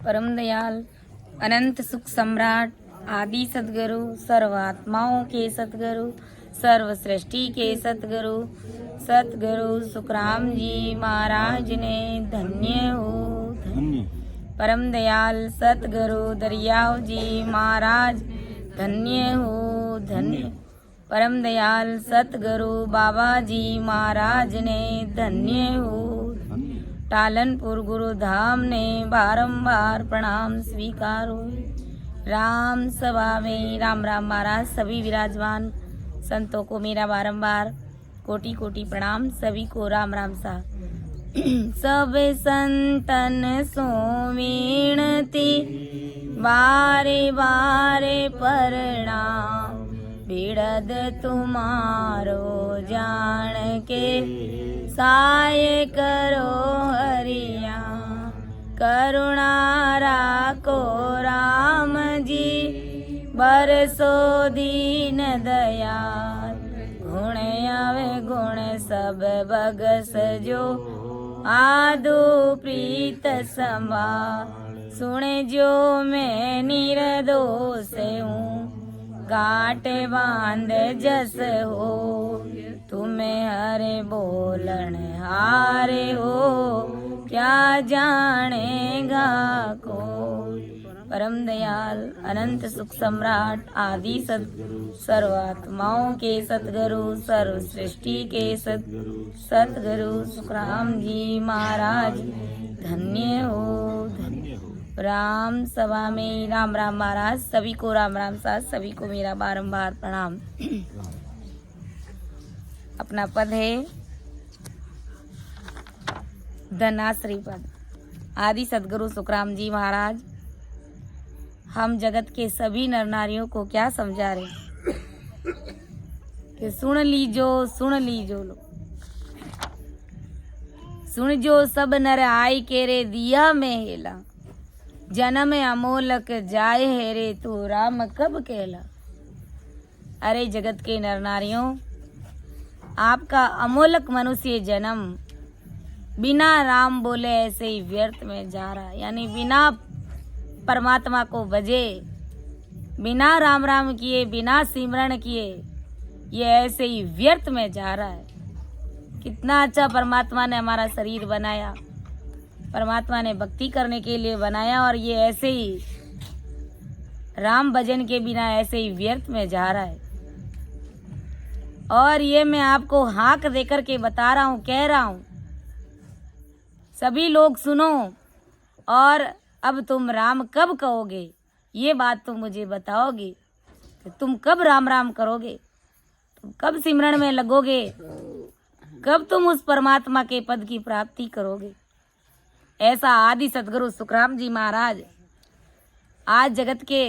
परम दयाल अनंत सुख सम्राट आदि सदगुरु सर्वात्माओं के सतगुरु सर्व सृष्टि के सतगुरु सतगुरु सुखराम जी महाराज ने धन्य हो धन्य। परम दयाल सतगुरु दरियाव जी महाराज धन्य हो धन्य। परम दयाल सतगुरु बाबा जी महाराज ने धन्य हो। टालनपुर गुरुधाम ने बारंबार प्रणाम स्वीकारो। राम सभा में राम राम महाराज सभी विराजमान संतों को मेरा बारंबार कोटि कोटि प्रणाम। सभी को राम राम सा। सब संतन सो विनती बारे बारे प्रणाम। बिड़द तुम्हारो जान के साय करो हरिया। करुणा राखो राम जी बरसो दीन दयाल। गुण आवे गुण सब बगस जो आदो प्रीत संभाल। सुने जो मैं निर्दोष हूँ गाटे बांध जस हो। तुम्हें हरे बोलन हारे हो क्या जानेगा को। परम दयाल अनंत सुख सम्राट आदि सदगुरु सर्वात्माओं के सतगुरु सर्व सृष्टि के सतगुरु सुखराम जी महाराज धन्य हो धन्य हो। राम सभा में राम राम महाराज सभी को राम राम साथ। सभी को मेरा बारंबार प्रणाम। अपना पद है धनाश्री पद। आदि सदगुरु सुखराम जी महाराज हम जगत के सभी नर नारियों को क्या समझा रहे कि सुन लीजो लो। सुन जो सब नर आई के रे दिया में हेला। जन्म अमोलक जाए है रे तू राम कब कहला। अरे जगत के नर नारियों आपका अमोलक मनुष्य जन्म बिना राम बोले ऐसे ही व्यर्थ में जा रहा है। यानी बिना परमात्मा को भजे बिना राम राम किए बिना सिमरण किए ये ऐसे ही व्यर्थ में जा रहा है। कितना अच्छा परमात्मा ने हमारा शरीर बनाया। परमात्मा ने भक्ति करने के लिए बनाया और ये ऐसे ही राम भजन के बिना ऐसे ही व्यर्थ में जा रहा है। और ये मैं आपको हाक देकर के बता रहा हूँ कह रहा हूँ सभी लोग सुनो। और अब तुम राम कब कहोगे ये बात तुम मुझे बताओगे कि तुम कब राम राम करोगे। तुम कब सिमरण में लगोगे। कब तुम उस परमात्मा के पद की प्राप्ति करोगे। ऐसा आदि सदगुरु सुखराम जी महाराज आज जगत के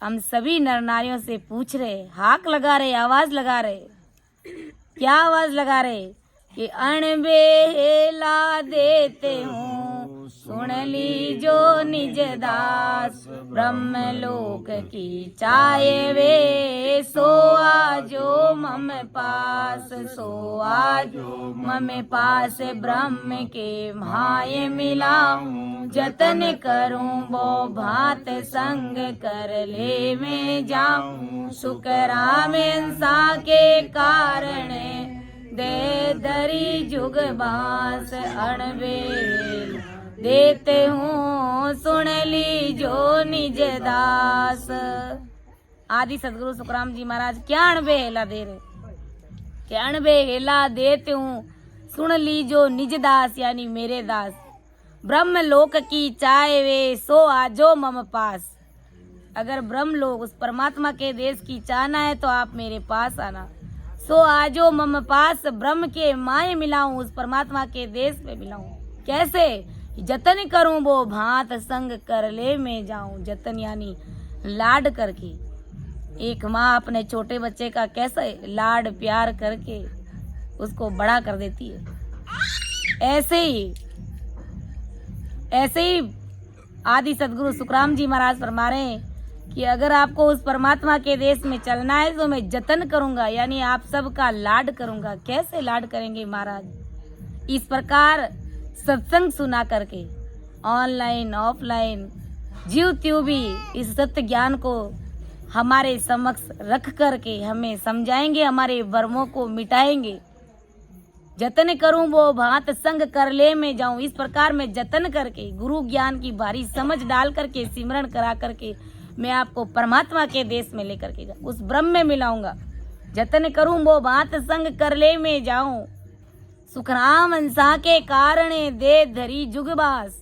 हम सभी नर नारियों से पूछ रहे हाक लगा रहे आवाज लगा रहे। क्या आवाज लगा रहे कि अणबेला देते हूँ सुन लीजो निज दास। ब्रह्म लोक की चाहे वे सो आजो मम पास। सो आजो मम पास ब्रह्म के माय मिलाऊं। जतन करूं वो भात संग कर ले में जाऊं। सुख राम इंसा के कारण दे दरी जुग बास। अणबेल देते हूँ सुन लीजो निज दास। आदि सदगुरु सुखराम जी महाराज क्या अणबेला दे रहे क्या अणबेला देते हूँ सुन लीजो निज दास यानी मेरे दास। ब्रह्म लोक की चाहे वे सो आजो मम पास। अगर ब्रह्म लोक उस परमात्मा के देश की चाहना है तो आप मेरे पास आना। सो आजो मम पास ब्रह्म के माय मिलाऊं उस परमात्मा के देश में मिलाऊं। कैसे जतन करूं वो भांत संग कर ले में जाऊं। जतन यानी लाड करके। एक माँ अपने छोटे बच्चे का कैसे लाड प्यार करके उसको बड़ा कर देती है ऐसे ही आदि सदगुरु सुखराम जी महाराज फरमा रहे हैं कि अगर आपको उस परमात्मा के देश में चलना है तो मैं जतन करूंगा यानी आप सबका लाड करूंगा। कैसे लाड करेंगे महाराज। इस प्रकार सत्संग सुना करके ऑनलाइन ऑफलाइन जीव त्यों भी इस सत्य ज्ञान को हमारे समक्ष रख करके हमें समझाएंगे, हमारे भ्रमों को मिटाएंगे। जतन करूं वो भांत संग कर ले में जाऊं। इस प्रकार मैं जतन करके गुरु ज्ञान की भारी समझ डाल करके सिमरन करा करके मैं आपको परमात्मा के देश में लेकर के उस ब्रह्म में मिलाऊंगा। जतन करूं वो भांत संग कर ले में जाऊं। सुखराम हंसा के कारण दे धरी जुगबास।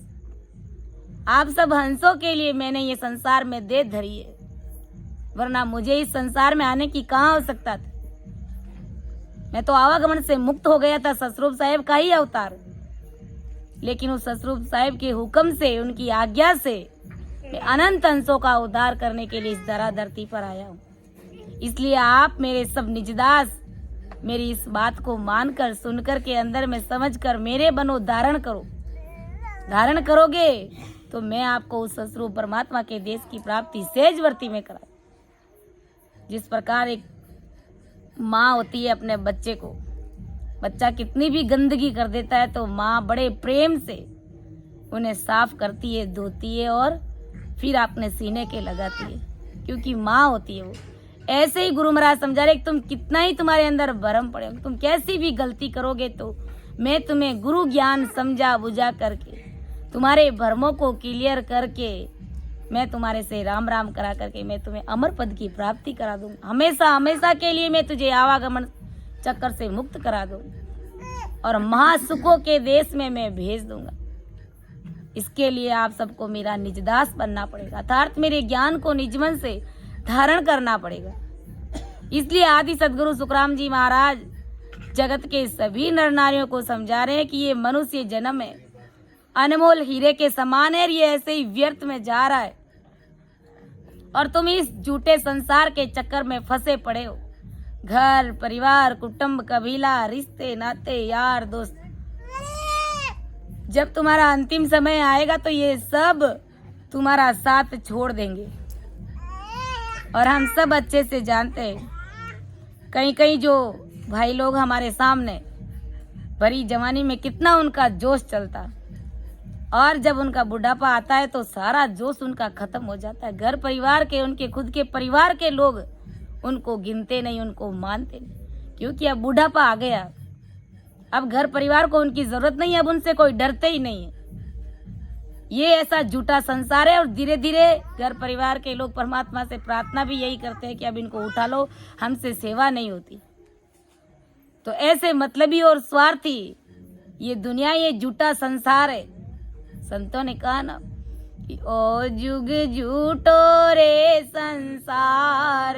आप सब हंसों के लिए मैंने ये संसार में दे धरी है, वरना मुझे इस संसार में आने की कहाँ आवश्यकता थी। मैं तो आवागमन से मुक्त हो गया था, ससरूप साहेब का ही अवतार। लेकिन उस ससरूप साहेब के हुक्म से, उनकी आज्ञा से मैं अनंत अंशों का उद्धार करने के लिए इस धरती पर आया हूँ। इसलिए आप मेरे सब निजदास मेरी इस बात को मानकर, सुनकर के अंदर में समझकर मेरे बनो, धारण करो। धारण करोगे तो मैं आपको उस ससरूप परमात्मा के देश की प्राप्ति सहजवर्ती में करा। जिस प्रकार एक माँ होती है अपने बच्चे को, बच्चा कितनी भी गंदगी कर देता है तो माँ बड़े प्रेम से उन्हें साफ करती है, धोती है और फिर अपने सीने के लगाती है, क्योंकि माँ होती है वो। ऐसे ही गुरु महाराज समझा रहे, तुम कितना ही तुम्हारे अंदर भरम पड़े, तुम कैसी भी गलती करोगे तो मैं तुम्हें गुरु ज्ञान समझा बुझा करके, तुम्हारे भरमों को क्लियर करके, मैं तुम्हारे से राम राम करा करके मैं तुम्हें अमर पद की प्राप्ति करा दूंगा। हमेशा हमेशा के लिए मैं तुझे आवागमन चक्कर से मुक्त करा दूंगा और महासुखों के देश में मैं भेज दूंगा। इसके लिए आप सबको मेरा निजदास बनना पड़ेगा, अर्थात मेरे ज्ञान को निजमन से धारण करना पड़ेगा। इसलिए आदि सदगुरु सुखराम जी महाराज जगत के सभी नर नारियों को समझा रहे हैं कि ये मनुष्य जन्म है अनमोल हीरे के समान है, ये ऐसे ही व्यर्थ में जा रहा है और तुम इस झूठे संसार के चक्कर में फंसे पड़े हो। घर परिवार कुटुंब कबीला रिश्ते नाते यार दोस्त, जब तुम्हारा अंतिम समय आएगा तो ये सब तुम्हारा साथ छोड़ देंगे। और हम सब अच्छे से जानते हैं, कहीं कहीं जो भाई लोग हमारे सामने भरी जवानी में कितना उनका जोश चलता, और जब उनका बुढ़ापा आता है तो सारा जोश उनका खत्म हो जाता है। घर परिवार के, उनके खुद के परिवार के लोग उनको गिनते नहीं, उनको मानते नहीं, क्योंकि अब बुढ़ापा आ गया। अब घर परिवार को उनकी जरूरत नहीं है, अब उनसे कोई डरते ही नहीं है। ये ऐसा झूठा संसार है और धीरे धीरे घर परिवार के लोग परमात्मा से प्रार्थना भी यही करते हैं कि अब इनको उठा लो, हमसे सेवा नहीं होती। तो ऐसे मतलबी और स्वार्थी ये दुनिया, ये झूठा संसार है। संतों ने कहा ना कि ओ जुग झूठो रे संसार,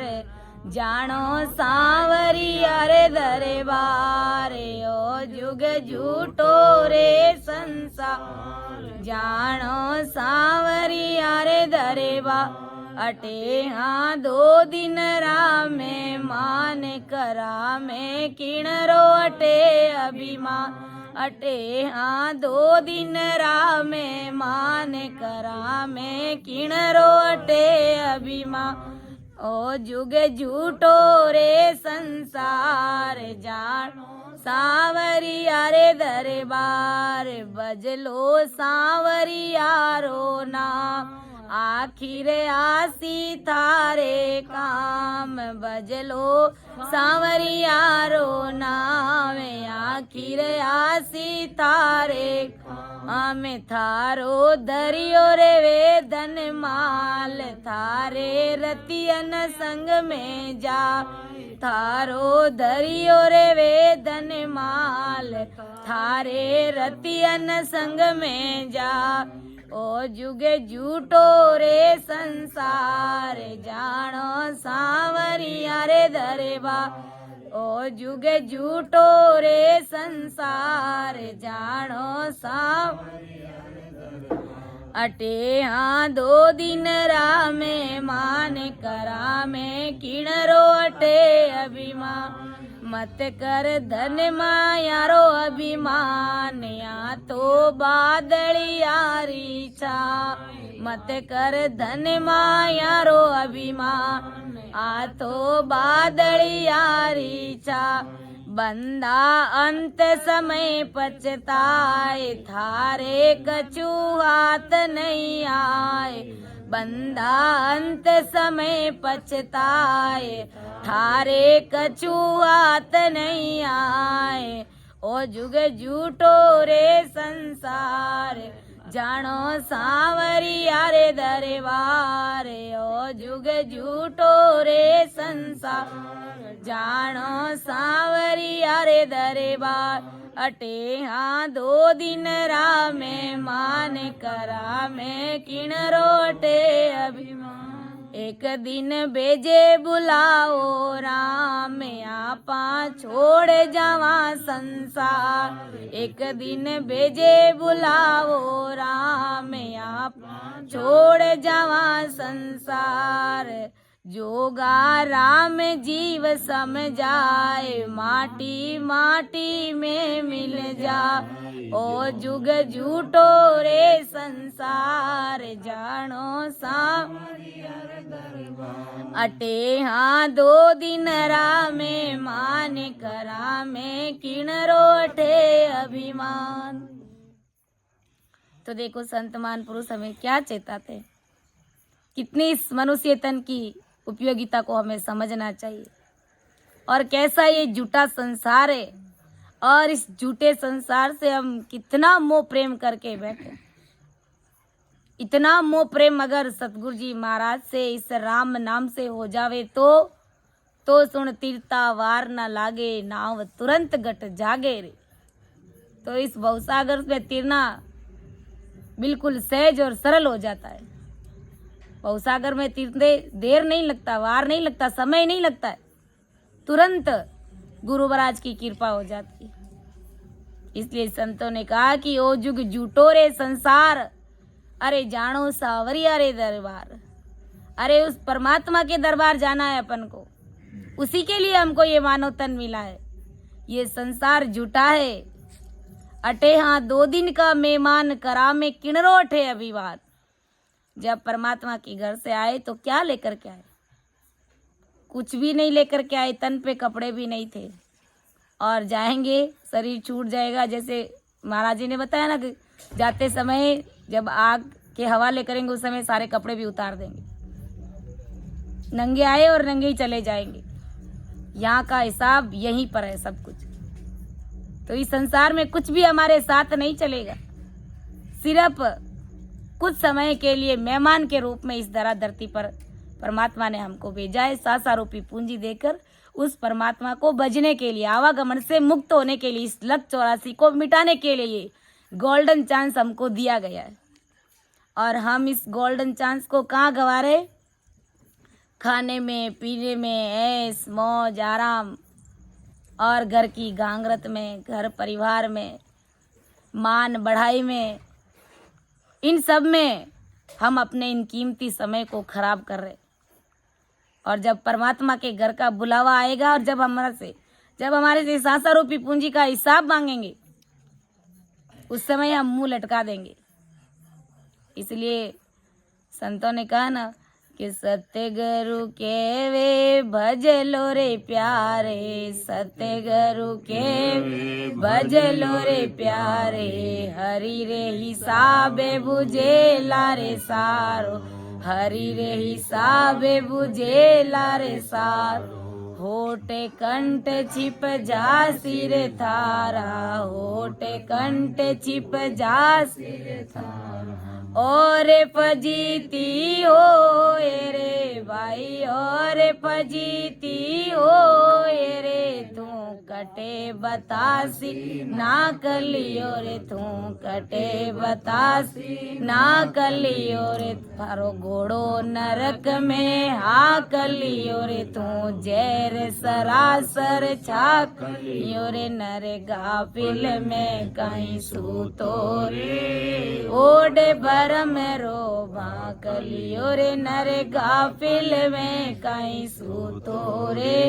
जानो सांवरिया रे दरबार। ओ जुग झूठो रे संसार, जानो सांवरिया रे दरबार। अटे हाँ 2 दिन रामे मान करा में किणरो अटे अभिमान। अटे हाँ 2 दिन रामे मान करा में किणरो अटे अभिमान। ओ जुग झूठो रे संसार, जानो सांवरिया रे दरबार। बजलो सांवरिया रो नाम, आखिर आसी थारे काम। बजलो सांवरिया रो नाम, आखिर आसी थारे काम। थारो दरियो रे वेदन माल, थारे रतियन संग में जा। थारो दरियो रे वेदन माल, थारे रतियन संग में जा। ओ जुगे झूठो रे संसार, जानो सांवरिया रे दरबार। ओ जुगे झूठो रे संसार, जानो सांवरिया रे दरबार। अटे हाँ 2 दिन रामे मान करा में किणरो अटे अभिमान। मत कर धन मायारो अभिमान, या तो बादलियारी छा। मत कर धन मायारो अभिमान, आ तो बादलियारी छा। बंदा अंत समय पछताए, थारे कछु हाथ नहीं आए। बंदा अंत समय पछताए, थारे कछु हाथ नहीं आए। ओ जुग झूठो रे संसार, जानो सांवरिया रे दरबार। ओ जुग झूठो रे संसार, जानो सांवरिया रे दरबार। अटे हाँ 2 दिन रामे मान करा में किण रोटे अभिमान। एक दिन भेजे बुलाओ राम, आपा छोड़ जावा संसार। एक दिन भेजे बुलाओ राम, आपा छोड़ जावा संसार। जोगा राम जीव समझाए, माटी माटी में मिल जा। ओ जुग झूठो रे संसार, जानो सा अटे हाँ 2 दिन रामे मान करा में किण रोठे अभिमान। तो देखो संत महान पुरुष हमें क्या चेताते हैं, कितनी इस मनुष्य तन की उपयोगिता को हमें समझना चाहिए, और कैसा ये झूठा संसार है, और इस झूठे संसार से हम कितना मोह प्रेम करके बैठे। इतना मोह प्रेम अगर सतगुरु जी महाराज से इस राम नाम से हो जावे तो सुन तीरता वार न लागे, नाव तुरंत गट जागे रे। तो इस भवसागर में तीरना बिल्कुल सहज और सरल हो जाता है। भवसागर में तीरते देर नहीं लगता, वार नहीं लगता, समय नहीं लगता है, तुरंत गुरु महाराज की कृपा हो जाती है। इसलिए संतों ने कहा कि ओ जुग झूठो रे संसार, अरे जानो सावरिया रे दरबार। अरे उस परमात्मा के दरबार जाना है अपन को, उसी के लिए हमको ये मानव तन मिला है। ये संसार झूठा है। अटे हाँ 2 दिन का मेहमान, करा में किणरो अठे अभिवाद। जब परमात्मा के घर से आए तो क्या लेकर के आए? कुछ भी नहीं लेकर के आए, तन पे कपड़े भी नहीं थे, और जाएंगे शरीर छूट जाएगा। जैसे महाराज जी ने बताया ना कि जाते समय जब आग के हवाले करेंगे उस समय सारे कपड़े भी उतार देंगे, नंगे आए और नंगे ही चले जाएंगे। यहाँ का हिसाब यहीं पर है सब कुछ। तो इस संसार में कुछ भी हमारे साथ नहीं चलेगा, सिर्फ कुछ समय के लिए मेहमान के रूप में इस धरती पर परमात्मा ने हमको भेजा है, सासा रूपी पूंजी देकर उस परमात्मा को भजने के लिए, आवागमन से मुक्त होने के लिए, इस लक 84 को मिटाने के लिए गोल्डन चांस हमको दिया गया है। और हम इस गोल्डन चांस को कहाँ गवा रहे? खाने में, पीने में, ऐश मौज आराम, और घर की गांगरत में, घर परिवार में, मान बढ़ाई में, इन सब में हम अपने इन कीमती समय को खराब कर रहे। और जब परमात्मा के घर का बुलावा आएगा और जब हमारे से सासा रूपी पूंजी का हिसाब मांगेंगे, उस समय हम मुंह लटका देंगे। इसलिए संतों ने कहा ना कि सत्य गुरु के वे भज लो रे प्यारे, सत्य गुरु के भज लो रे प्यारे। हरि रे हिसाबे बुझे लारे सारो, हरि रे हिसाबे बुझे लारे सारो। होटे कंठ छिप जा सिर थारा, होटे कंठ छिप जा सिर थारा। और फजीती हो रे भाई, और फजीती हो रे, तू कटे बतासी ना कलियो रे, तू कटे बतासी ना कलियो रे। थारो घोड़ो नरक में हा कलियो रे, तू जैर सरासर छाक लियो रे। नर गाफिल में कहीं सूतो रे, ओडे भरम रो भाकलियो रे। नर गाफिल में कहीं सूतो रे,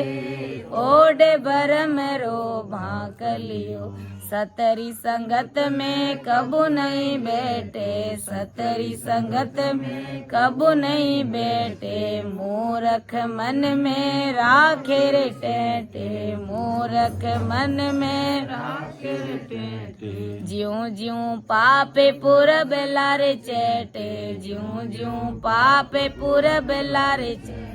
ओडे भरम रो भाकलियो। सतरी संगत में कबू नहीं बैठे, सतरी संगत में कबू नहीं बैठे, मूर्ख मन में राखे रे टेटे, मूर्ख मन में राखे रे टेटे, ज्यों ज्यों पापे पूरब लारे चैटे, ज्यों ज्यों पापे पूरब लारे चैटे,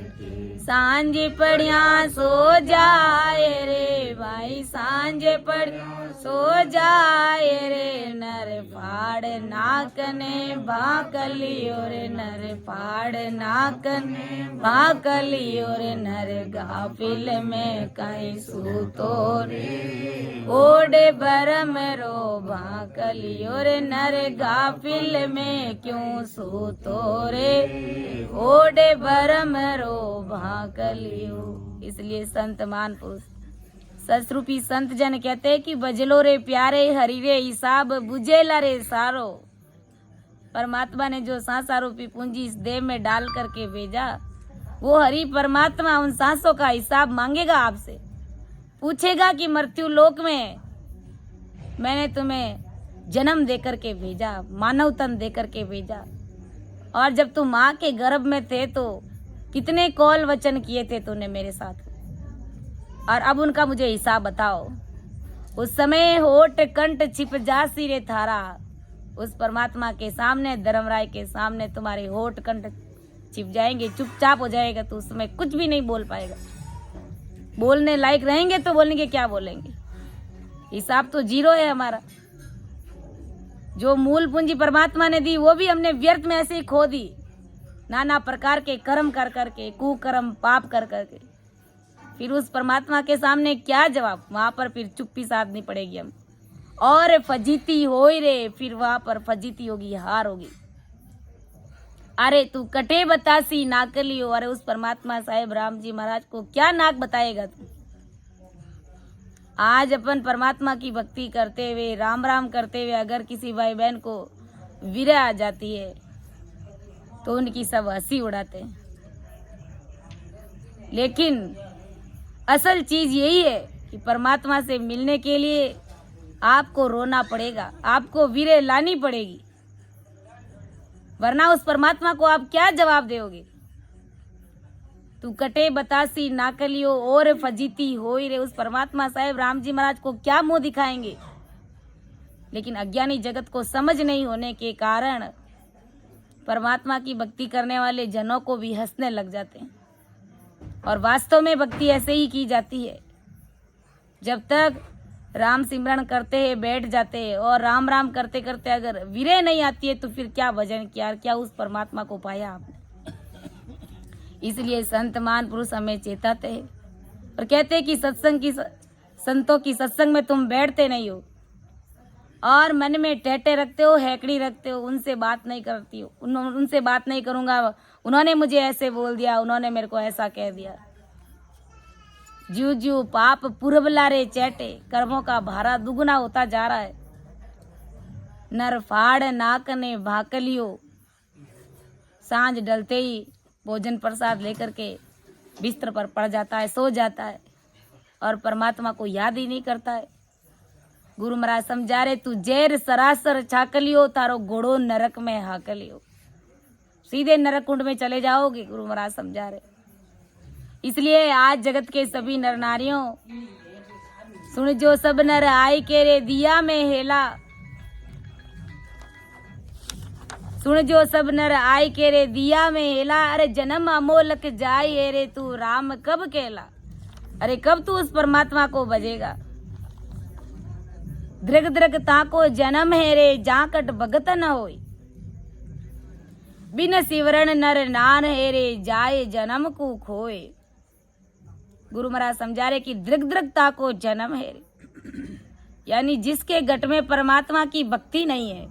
सांझ पड़िया सो जाए रे भाई, सांझ पड़िया सो जाए रे, नर फाड़ नाकने भाकलियो रे, नर फाड़ नाकने भाकलियो रे, नर गाफिल में कहीं सूतो रे, ओडे भरम रो भाकलियो रे, नर गाफिल में क्यों सूतो रे, ओडे भरम रो भाकलियो। इसलिए संत मान पुरुष ससरूपी संत जन कहते हैं कि बजलो रे प्यारे हरि रे हिसाब बुझेला रे सारो। परमात्मा ने जो सांसा रूपी पूंजी इस देह में डाल करके भेजा, वो हरि परमात्मा उन सांसों का हिसाब मांगेगा आपसे, पूछेगा कि मृत्यु लोक में मैंने तुम्हें जन्म दे करके भेजा, मानव तन दे करके भेजा, और जब तुम माँ के गर्भ में थे तो कितने कौल वचन किए थे तूने मेरे साथ, और अब उनका मुझे हिसाब बताओ। उस समय होठ कंठ छिप जासी रे थारा, उस परमात्मा के सामने, धर्मराय के सामने तुम्हारे होठ कंठ छिप जाएंगे, चुपचाप हो जाएगा, तो उस समय कुछ भी नहीं बोल पाएगा। बोलने लायक रहेंगे तो बोलेंगे, क्या बोलेंगे? हिसाब तो जीरो है हमारा। जो मूल पूंजी परमात्मा ने दी वो भी हमने व्यर्थ में ऐसे ही खो दी, नाना प्रकार के कर्म कर करके, कुकर्म पाप कर करके। फिर उस परमात्मा के सामने क्या जवाब? वहां पर फिर चुप्पी साधनी पड़ेगी हम, और फजीती होई रे, फिर वहां पर फजीती होगी, हार होगी। अरे तू कटे बतासी नाकली हो, अरे उस परमात्मा साहेब राम जी महाराज को क्या नाक बताएगा तू? आज अपन परमात्मा की भक्ति करते हुए, राम राम करते हुए, अगर किसी भाई बहन को विरह आ जाती है तो उनकी सब हंसी उड़ाते हैं। लेकिन असल चीज यही है कि परमात्मा से मिलने के लिए आपको रोना पड़ेगा, आपको विरह लानी पड़ेगी, वरना उस परमात्मा को आप क्या जवाब दोगे? तू कटे बतासी नाकलियो और फजीती होई रे, उस परमात्मा साहेब राम जी महाराज को क्या मुंह दिखाएंगे? लेकिन अज्ञानी जगत को समझ नहीं होने के कारण परमात्मा की भक्ति करने वाले जनों को भी हंसने लग जाते हैं। और वास्तव में भक्ति ऐसे ही की जाती है, जब तक राम सिमरन करते हैं, बैठ जाते हैं, और राम राम करते करते अगर विरह नहीं आती है तो फिर क्या भजन किया, क्या उस परमात्मा को पाया आपने? इसलिए संत मान पुरुष हमें चेताते हैं और कहते हैं कि संतों की सत्संग में तुम बैठते नहीं हो और मन में टेटे रखते हो, हैकड़ी रखते हो, उनसे बात नहीं करती हो, उनसे बात नहीं करूंगा, उन्होंने मुझे ऐसे बोल दिया, उन्होंने मेरे को ऐसा कह दिया। ज्यू ज्यू पाप पुरबला रे चैटे, कर्मों का भारा दुगुना होता जा रहा है। नर फाड़ नाक ने भाकलियो, सांझ डलते ही भोजन प्रसाद लेकर के बिस्तर पर पड़ जाता है, सो जाता है, और परमात्मा को याद ही नहीं करता है। गुरु महाराज समझा रहे, तू जैर सरासर छाकलियो, तारो घोड़ो नरक में हाकलियो, सीधे नरक कुंड में चले जाओगे, गुरु महाराज समझा रहे। इसलिए आज जगत के सभी नर नारियों, सुन जो सब नर आई के रे दिया में हेला, सुन जो सब नर आई के रे दिया में हेला, अरे जन्म अमोलक जाए रे तू राम कब कहला, अरे कब तू उस परमात्मा को भजेगा? दृग दृग ताको जन्म है रे, जाकट भगत न होई, बिन सिवरण नर नान है रे, जाए जन्म को खोए। गुरु महाराज समझा रहे कि दृग दृगता को जन्म है, यानी जिसके घट में परमात्मा की भक्ति नहीं है,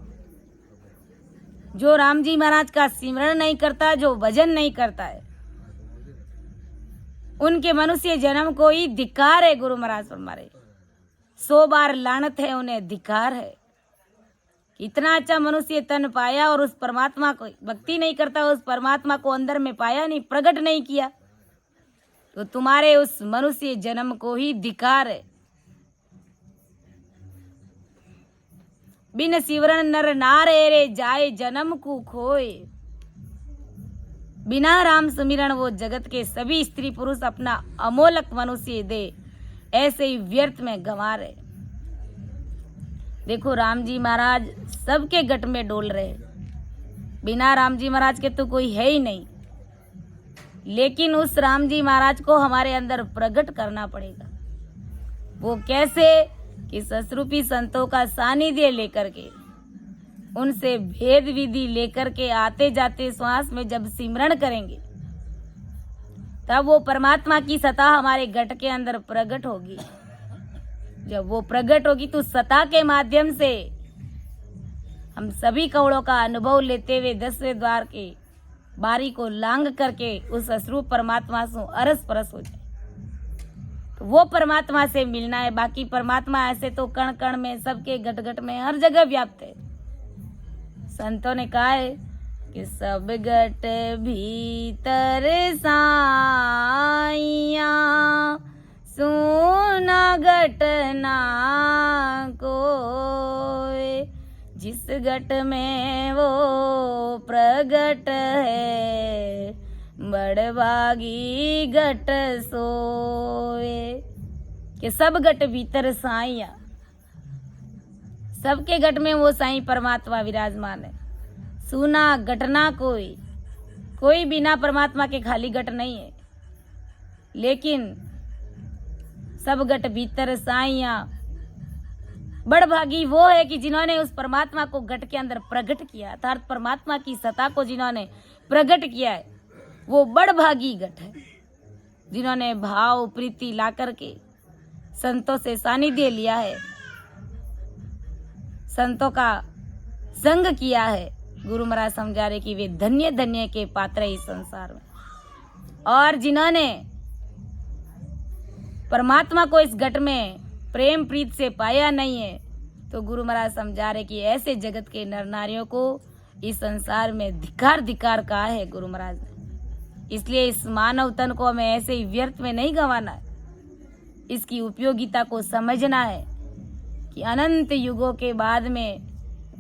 जो राम जी महाराज का सिमरण नहीं करता, जो भजन नहीं करता है, उनके मनुष्य जन्म को ही धिक्कार है। गुरु महाराज फरमा रहे, 100 बार लानत है उन्हें, धिक्कार है। इतना अच्छा मनुष्य तन पाया और उस परमात्मा को भक्ति नहीं करता, उस परमात्मा को अंदर में पाया नहीं, प्रकट नहीं किया, तो तुम्हारे उस मनुष्य जन्म को ही धिक्कार है। बिन सिवरण नर नारे रे जाए जन्म को खोए। बिना राम सुमिरन वो जगत के सभी स्त्री पुरुष अपना अमोलक मनुष्य दे ऐसे ही व्यर्थ में गंवा रहे। देखो राम जी महाराज सबके गट में डोल रहे, बिना राम जी महाराज के तो कोई है ही नहीं, लेकिन उस राम जी महाराज को हमारे अंदर प्रकट करना पड़ेगा। वो कैसे कि ससरूपी संतों का सानिध्य लेकर के, उनसे भेद विधि लेकर के आते जाते श्वास में जब सिमरण करेंगे तब वो परमात्मा की सत्ता हमारे घट के अंदर प्रकट होगी। जब वो प्रकट होगी तो सत्ता के माध्यम से हम सभी कौड़ों का अनुभव लेते हुए 10वें द्वार के बारी को लांग करके उस अश्रु परमात्मा से अरस परस हो जाए। तो वो परमात्मा से मिलना है। बाकी परमात्मा ऐसे तो कण कण में, सबके घट घट में, हर जगह व्याप्त है। संतों ने कहा है कि सब घट भीतर साइया सुना घट ना कोय, जिस घट में वो प्रगट है बड़भागी घट सोए। कि सब घट भीतर साइया, सबके घट में वो साईं परमात्मा विराजमान है। सुना घटना कोई बिना परमात्मा के खाली घट नहीं है, लेकिन सब घट भीतर साइया। बड़भागी वो है कि जिन्होंने उस परमात्मा को घट के अंदर प्रकट किया, अर्थात परमात्मा की सत्ता को जिन्होंने प्रकट किया है, वो बड़भागी घट है। जिन्होंने भाव प्रीति ला करके संतों से सानिध्य लिया है, संतों का संग किया है। गुरु महाराज समझा रहे कि वे धन्य धन्य के पात्र इस संसार में। और जिन्होंने परमात्मा को इस घट में प्रेम प्रीत से पाया नहीं है, तो गुरु महाराज समझा रहे कि ऐसे जगत के नर नारियों को इस संसार में धिक्कार धिक्कार कहा है गुरु महाराज ने। इसलिए इस मानव तन को हमें ऐसे ही व्यर्थ में नहीं गंवाना है। इसकी उपयोगिता को समझना है कि अनंत युगों के बाद में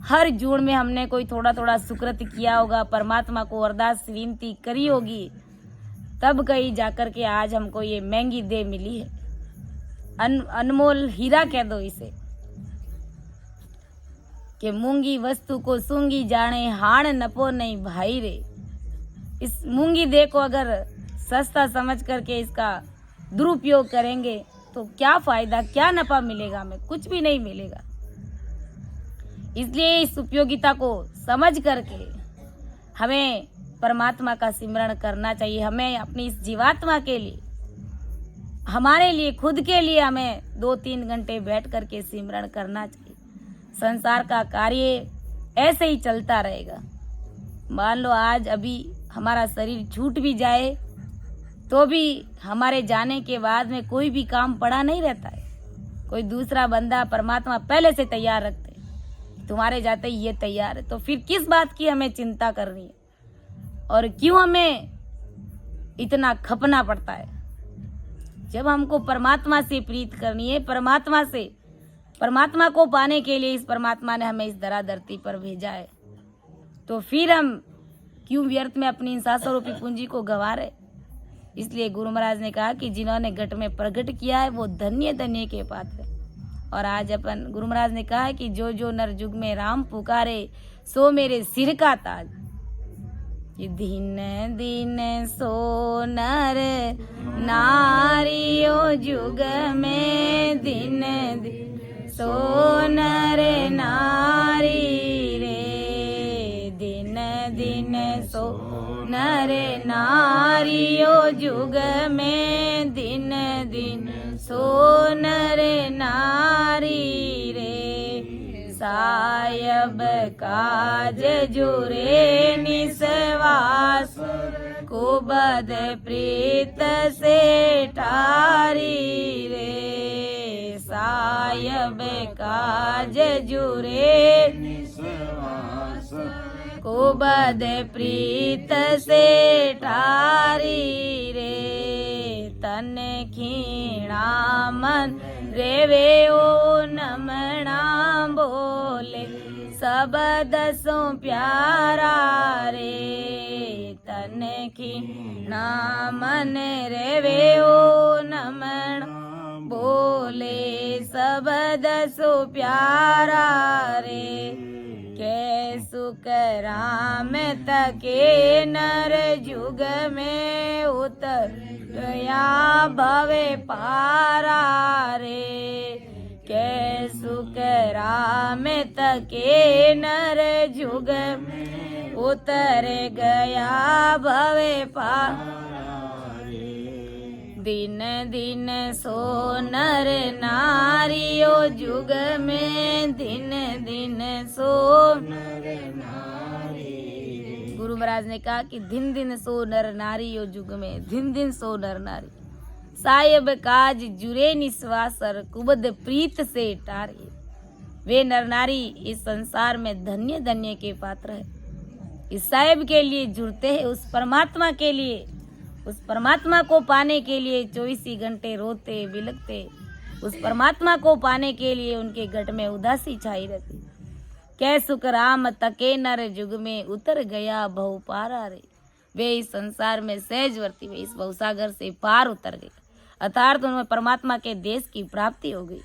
हर जून में हमने कोई थोड़ा थोड़ा सुकृत किया होगा, परमात्मा को अरदास विनती करी होगी, तब कहीं जाकर के आज हमको ये महंगी देह मिली है। अनमोल हीरा कह दो इसे, कि मूंगी वस्तु को सूंगी जाने, हाण नपो नहीं भाई रे। इस मूंगी देह को अगर सस्ता समझ करके इसका दुरुपयोग करेंगे तो क्या फायदा, क्या नफा मिलेगा हमें? कुछ भी नहीं मिलेगा। इसलिए इस उपयोगिता को समझ करके हमें परमात्मा का सिमरण करना चाहिए। हमें अपनी इस जीवात्मा के लिए, हमारे लिए, खुद के लिए हमें 2-3 घंटे बैठ करके सिमरण करना चाहिए। संसार का कार्य ऐसे ही चलता रहेगा। मान लो आज अभी हमारा शरीर छूट भी जाए तो भी हमारे जाने के बाद में कोई भी काम पड़ा नहीं रहता है। कोई दूसरा बंदा परमात्मा पहले से तैयार रखते, तुम्हारे जाते ही ये तैयार है। तो फिर किस बात की हमें चिंता करनी है और क्यों हमें इतना खपना पड़ता है? जब हमको परमात्मा से प्रीत करनी है, परमात्मा को पाने के लिए इस परमात्मा ने हमें इस धराधरती पर भेजा है, तो फिर हम क्यों व्यर्थ में अपनी इन सांसों रूपी पूंजी को गंवा रहे? इसलिए गुरु महाराज ने कहा कि जिन्होंने घट में प्रकट किया है वो धन्य धन्य के पात्र है। और आज अपन गुरु महाराज ने कहा है कि जो जो नर जुग में राम पुकारे सो मेरे सिर का ताज। ये दिन दिन सो नर नारियो जुग में, दिन दिन सो नर नारी रे, दिन दिन सो नर नारियो जुग में, दिन दिन सो नर नारी रे। सायब काज जुरे निस्वास, को बद प्रीत से ठारी रे। सायब काज जुरे निस्वास, को बद प्रीत से ठारी रे। तन खीणा मन रेवे ओ नमणा बोले सब दसो प्यारा रे तन की नामन रेवे ओ नमणा बोले सब दसो प्यारा रे के सुख राम तके नर जुग में उतर गया भवे पारा रे के सुख राम तके नर जुग में उतर गया भवे पारा दिन दिन सो नर नारियो जुग में दिन दिन सो नर नारी। गुरु महाराज ने कहा कि दिन दिन सो नर नारी यो जुग में दिन दिन सो नर नारी साहेब काज जुरे निस्वासर कुबद प्रीत से टारे। वे नर नारी इस संसार में धन्य धन्य के पात्र है। इस साहेब के लिए जुड़ते हैं, उस परमात्मा के लिए, उस परमात्मा को पाने के लिए 24 घंटे रोते बिलखते, उस परमात्मा को पाने के लिए उनके घट में उदासी छाई रहती। कै सुख राम तके नर जुग में उतर गया भव पारा रे। वे इस संसार में सहजवर्ती वे इस भवसागर से पार उतर गए, अर्थात उनमें परमात्मा के देश की प्राप्ति हो गई।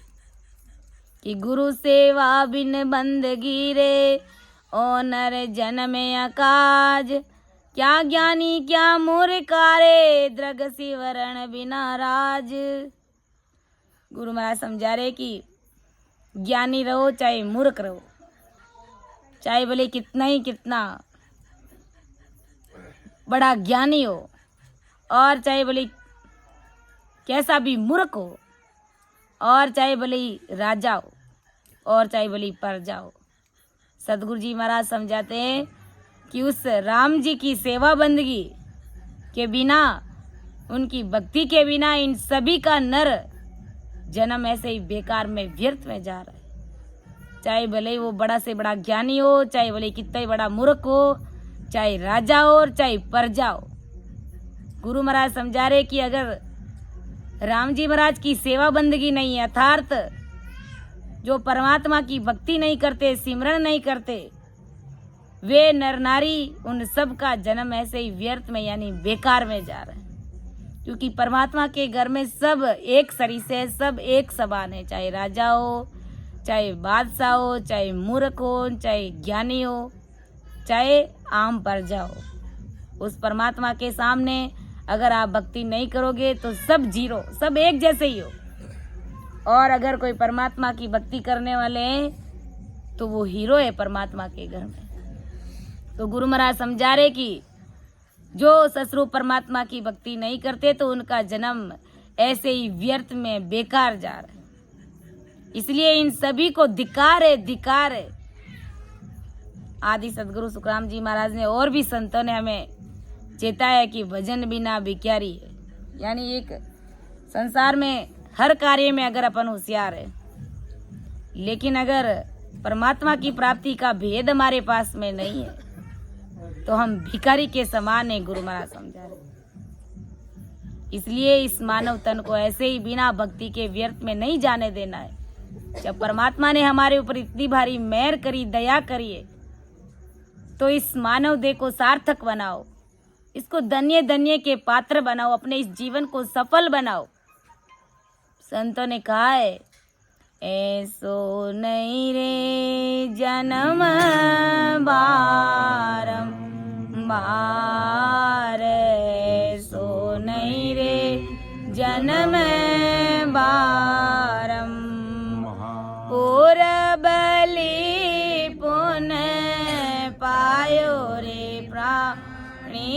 कि गुरु सेवा बिन बंदगी रे ओ नर जन्म अकाज क्या ज्ञानी क्या मूर्खारे दृग सिवरण बिना राज। गुरु महाराज समझा रहे कि ज्ञानी रहो चाहे मूर्ख रहो, चाहे भले कितना ही कितना बड़ा ज्ञानी हो और चाहे भले कैसा भी मूर्ख हो और चाहे भले राजा हो और चाहे भले प्रजा हो, सदगुरु जी महाराज समझाते हैं कि उस राम जी की सेवा बंदगी के बिना, उनकी भक्ति के बिना इन सभी का नर जन्म ऐसे ही बेकार में व्यर्थ में जा रहा है। चाहे भले ही वो बड़ा से बड़ा ज्ञानी हो, चाहे भले कितना ही बड़ा मूर्ख हो, चाहे राजा हो और चाहे प्रजा हो। गुरु महाराज समझा रहे कि अगर राम जी महाराज की सेवा बंदगी नहीं है, अर्थात जो परमात्मा की भक्ति नहीं करते, सिमरन नहीं करते, वे नर नारी उन सब का जन्म ऐसे ही व्यर्थ में यानी बेकार में जा रहे हैं। क्योंकि परमात्मा के घर में सब एक सरीसे है, सब एक समान है, चाहे राजा हो, चाहे बादशाह हो, चाहे मूर्ख हो, चाहे ज्ञानी हो, चाहे आम प्रजा हो। उस परमात्मा के सामने अगर आप भक्ति नहीं करोगे तो सब जीरो, सब एक जैसे ही हो। और अगर कोई परमात्मा की भक्ति करने वाले हैं तो वो हीरो है परमात्मा के घर में। तो गुरु महाराज समझा रहे कि जो ससुर परमात्मा की भक्ति नहीं करते तो उनका जन्म ऐसे ही व्यर्थ में बेकार जा रहा है। इसलिए इन सभी को धिक्कार है, धिक्कार है। आदि सदगुरु सुखराम जी महाराज ने और भी संतों ने हमें चेताया कि भजन बिना भिखारी है। यानी एक संसार में हर कार्य में अगर अपन होशियार है, लेकिन अगर परमात्मा की प्राप्ति का भेद हमारे पास में नहीं है तो हम भिखारी के समान है, गुरु महाराज समझा रहे। इसलिए इस मानव तन को ऐसे ही बिना भक्ति के व्यर्थ में नहीं जाने देना है। जब परमात्मा ने हमारे ऊपर इतनी भारी मेहर करी, दया करी है, तो इस मानव देह को सार्थक बनाओ, इसको धन्य धन्य के पात्र बनाओ, अपने इस जीवन को सफल बनाओ। संतों ने कहा है ऐसो नहीं रे जन्म बारम बार, ऐसो नहीं रे जन्म बारम पूरबली पुन पायो रे प्राणी,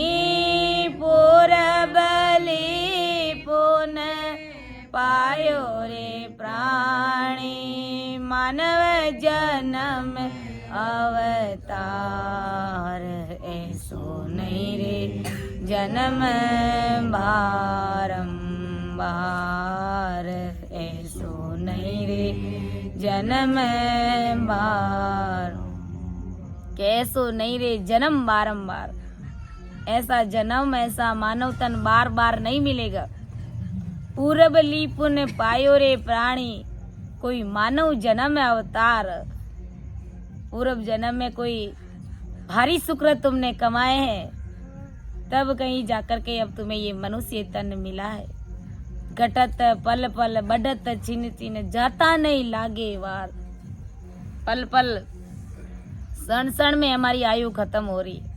पूरबली पुन पायो रे प्राणी, मानव जन्म अवतार ऐसो नहीं रे जन्म बारंबार, ऐसो नहीं रे जन्म बार, कैसो नहीं रे जन्म बारंबार। ऐसा जन्म, ऐसा मानव तन बार बार नहीं मिलेगा। पूरब ली पुण्य पायो रे प्राणी, कोई मानव जन्म अवतार। पूर्व जन्म में कोई भारी सुकृत तुमने कमाए हैं, तब कहीं जाकर के अब तुम्हें ये मनुष्य तन मिला है। घटत पल पल बढ़त छिन छिन, जाता नहीं लागे वार। पल पल क्षण क्षण में हमारी आयु खत्म हो रही है,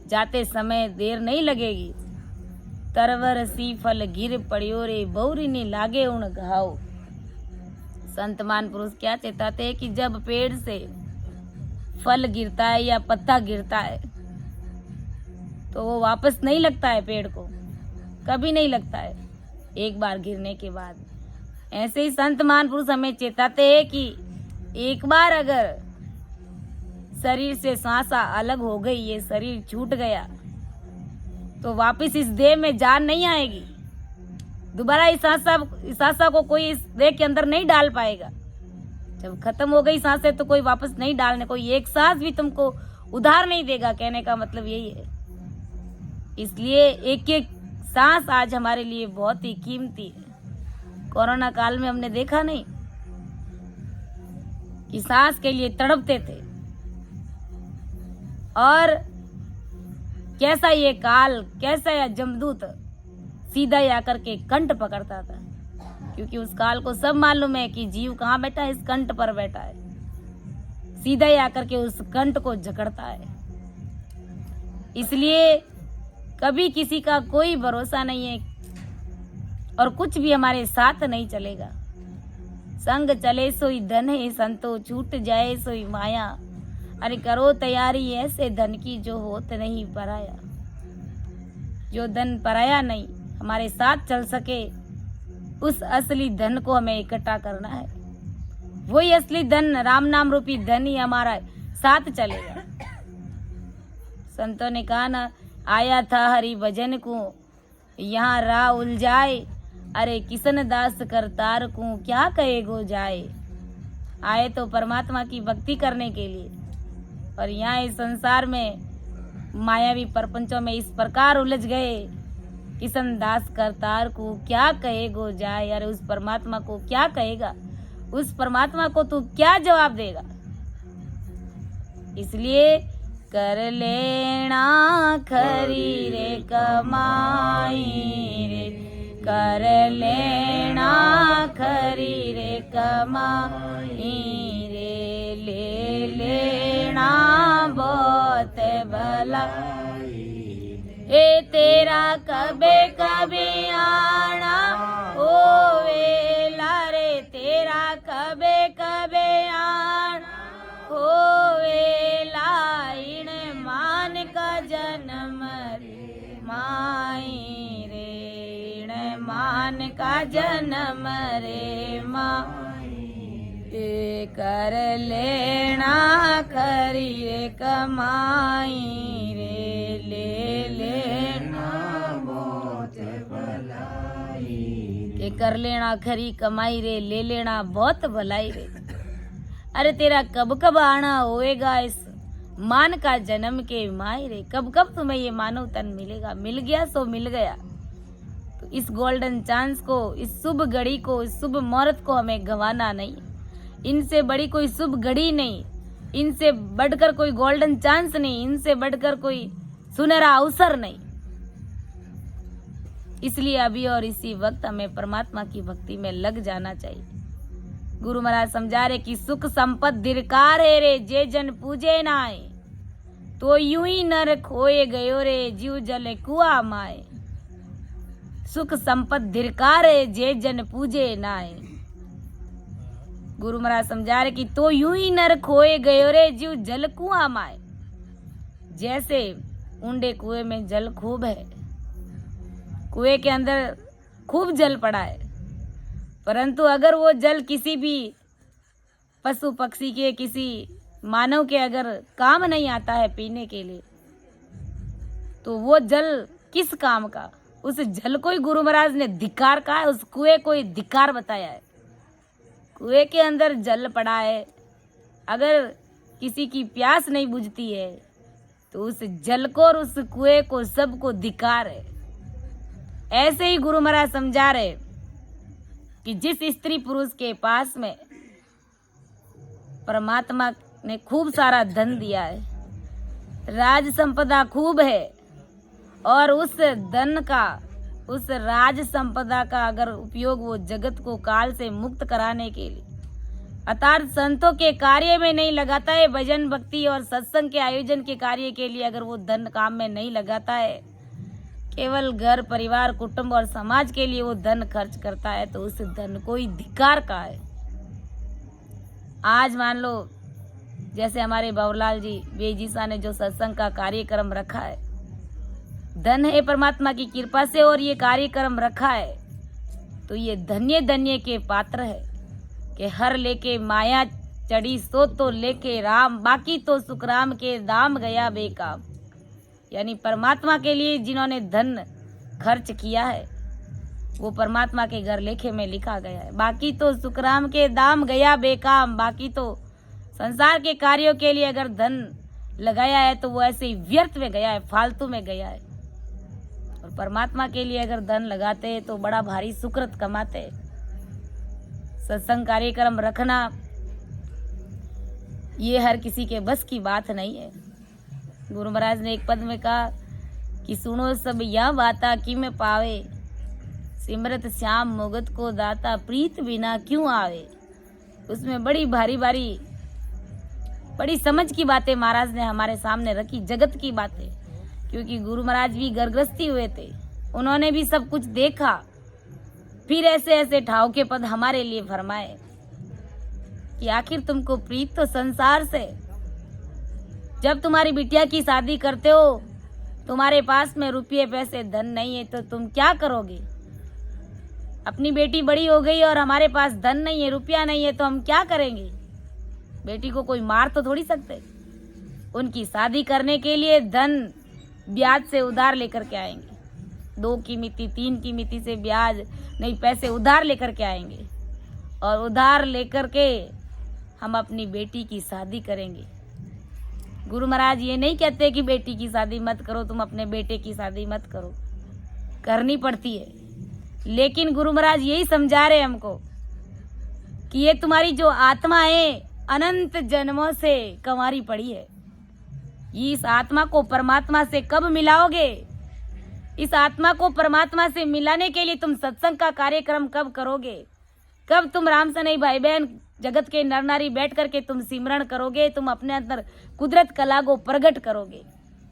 जाते समय देर नहीं लगेगी। तरवर सी फल गिर पड़ियो रे, बहुरी ने लागे उन घाव। संतमान पुरुष क्या चेताते हैं कि जब पेड़ से फल गिरता है या पत्ता गिरता है तो वो वापस नहीं लगता है, पेड़ को कभी नहीं लगता है एक बार गिरने के बाद। ऐसे ही संत महापुरुष हमें चेताते हैं कि एक बार अगर शरीर से सांसा अलग हो गई, ये शरीर छूट गया, तो वापस इस देह में जान नहीं आएगी। दोबारा इस सांसा को कोई इस देह के अंदर नहीं डाल पाएगा। जब खत्म हो गई सांसें तो कोई वापस नहीं डालने, कोई एक सांस भी तुमको उधार नहीं देगा। कहने का मतलब यही है। इसलिए एक एक सांस आज हमारे लिए बहुत ही कीमती है। कोरोना काल में हमने देखा नहीं कि सांस के लिए तड़पते थे, और कैसा ये काल, कैसा यह जमदूत सीधा ही आकर के कंठ पकड़ता था, क्योंकि उस काल को सब मालूम है कि जीव कहाँ बैठा है, इस कंठ पर बैठा है। सीधा ही आकर के उस कंठ को जकड़ता है। इसलिए कभी किसी का कोई भरोसा नहीं है और कुछ भी हमारे साथ नहीं चलेगा। संग चले सोई धन है संतो, छूट जाए सोई माया। अरे करो तैयारी ऐसे धन की जो होत नहीं पराया। जो धन पराया नहीं, हमारे साथ चल सके, उस असली धन को हमें इकट्ठा करना है। वही असली धन, राम नाम रूपी धन ही हमारा साथ चलेगा। संतों ने कहा ना, आया था हरि भजन को यहाँ राह उलझाए। अरे किसन दास करतार को क्या कहे गो जाए। आए तो परमात्मा की भक्ति करने के लिए, और यहाँ इस संसार में मायावी प्रपंचों में इस प्रकार उलझ गए। किसन दास करतार को क्या कहे गो जाए। अरे उस परमात्मा को क्या कहेगा, उस परमात्मा को तू क्या जवाब देगा। इसलिए कर लेना खरी रे कमाई रे, कर लेना खरी रे कमाई रे, ले लेना बहुत भला। ए तेरा कबे कभी आना ओ वेला रे, तेरा कबे कबे आना हो वेला। इन मान का जन्म रे माई रे, इन मान का जन्म रे माई। ए कर लेना खरी रे कमाई रे, ले लेना बहुत भलाई। के कर लेना खरी कमाई रे, ले लेना बहुत भलाई रे। अरे तेरा कब कब आना होएगा इस मान का जन्म के माई रे। कब कब तुम्हें ये मानव तन मिलेगा। मिल गया सो मिल गया। तो इस गोल्डन चांस को, इस शुभ घड़ी को, इस शुभ मुहूर्त को हमें गंवाना नहीं। इनसे बड़ी कोई शुभ घड़ी नहीं, इनसे बढ़कर कोई गोल्डन चांस नहीं, इनसे बढ़कर कोई सुनहरा अवसर नहीं। इसलिए अभी और इसी वक्त हमें परमात्मा की भक्ति में लग जाना चाहिए। गुरु महाराज समझा रहे कि सुख संपत धिरकार है रे, जे जन पूजे नाए। तो यूं ही नर खोए गयो रे, जीव जले कुआ माए। सुख संपत धिरकार है, जे जन पूजे नाए। गुरु महाराज समझा रहे कि तो यूं ही नर खोए गयो रे, जीव जल कुआं माए। जैसे ऊंडे कुएं में जल खूब है, कुएं के अंदर खूब जल पड़ा है, परंतु अगर वो जल किसी भी पशु पक्षी के, किसी मानव के अगर काम नहीं आता है पीने के लिए, तो वो जल किस काम का। उस जल को ही गुरु महाराज ने धिक्कार कहा है, उस कुएं को ही धिक्कार बताया है। कुएं के अंदर जल पड़ा है, अगर किसी की प्यास नहीं बुझती है तो उस जल को और उस कुएं को सबको धिक्कार है। ऐसे ही गुरु महाराज समझा रहे कि जिस स्त्री पुरुष के पास में परमात्मा ने खूब सारा धन दिया है, राज संपदा खूब है, और उस धन का, उस राज संपदा का अगर उपयोग वो जगत को काल से मुक्त कराने के लिए अर्थात संतों के कार्य में नहीं लगाता है, भजन भक्ति और सत्संग के आयोजन के कार्य के लिए अगर वो धन काम में नहीं लगाता है, केवल घर परिवार कुटुंब और समाज के लिए वो धन खर्च करता है, तो उस धन को ही धिक्कार का है। आज मान लो जैसे हमारे बाबूलाल जी बेजीसा ने जो सत्संग का कार्यक्रम रखा है, धन है परमात्मा की कृपा से और ये कार्यक्रम रखा है, तो ये धन्य धन्य के पात्र है कि हर लेके माया चढ़ी सो तो लेके राम, बाकी तो सुखराम के दाम गया बेकाम। यानी परमात्मा के लिए जिन्होंने धन खर्च किया है वो परमात्मा के घर लेखे में लिखा गया है। बाकी तो सुखराम के दाम गया बेकाम, बाकी तो संसार के कार्यों के लिए अगर धन लगाया है तो वो ऐसे ही व्यर्थ में गया है, फालतू में गया है। और परमात्मा के लिए अगर धन लगाते हैं तो बड़ा भारी सुकृत कमाते हैं। सत्संग कार्यक्रम रखना ये हर किसी के बस की बात नहीं है। गुरु महाराज ने एक पद में कहा कि सुनो सब यह बाता कि में पावे, सिमरत श्याम मुगत को दाता, प्रीत बिना क्यों आवे। उसमें बड़ी भारी भारी बड़ी समझ की बातें महाराज ने हमारे सामने रखी, जगत की बातें, क्योंकि गुरु महाराज भी गर्भग्रस्ती हुए थे, उन्होंने भी सब कुछ देखा, फिर ऐसे ऐसे ठाव के पद हमारे लिए फरमाए कि आखिर तुमको प्रीत तो संसार से। जब तुम्हारी बिटिया की शादी करते हो, तुम्हारे पास में रुपये पैसे धन नहीं है, तो तुम क्या करोगे। अपनी बेटी बड़ी हो गई और हमारे पास धन नहीं है, रुपया नहीं है, तो हम क्या करेंगे। बेटी को कोई मार तो थोड़ी सकते। उनकी शादी करने के लिए धन ब्याज से उधार लेकर के आएंगे, 2 की मिति 3 की मिति से ब्याज नहीं, पैसे उधार लेकर के आएंगे, और उधार लेकर के हम अपनी बेटी की शादी करेंगे। गुरु महाराज ये नहीं कहते कि बेटी की शादी मत करो, तुम अपने बेटे की शादी मत करो, करनी पड़ती है, लेकिन गुरु महाराज यही समझा रहे हमको कि ये तुम्हारी जो आत्मा है अनंत जन्मों से कंवारी पड़ी है। इस आत्मा को परमात्मा से कब मिलाओगे। इस आत्मा को परमात्मा से मिलाने के लिए तुम सत्संग का कार्यक्रम कब करोगे, कब तुम राम सनई भाई बहन जगत के नर नारी बैठ करके तुम सिमरण करोगे, तुम अपने अंदर कुदरत कला को प्रकट करोगे।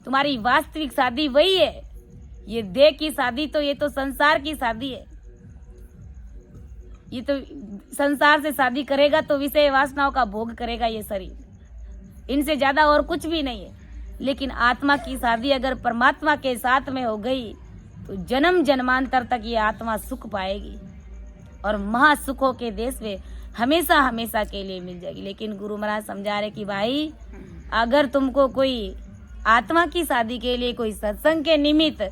तुम्हारी वास्तविक शादी वही है। ये देह की शादी तो ये तो संसार की शादी है। ये तो संसार से शादी करेगा तो विषय वासनाओं का भोग करेगा ये शरीर, इनसे ज्यादा और कुछ भी नहीं है। लेकिन आत्मा की शादी अगर परमात्मा के साथ में हो गई तो जन्म जन्मांतर तक ये आत्मा सुख पाएगी और महासुखों के देश में हमेशा हमेशा के लिए मिल जाएगी। लेकिन गुरु महाराज समझा रहे कि भाई अगर तुमको कोई आत्मा की शादी के लिए कोई सत्संग के निमित्त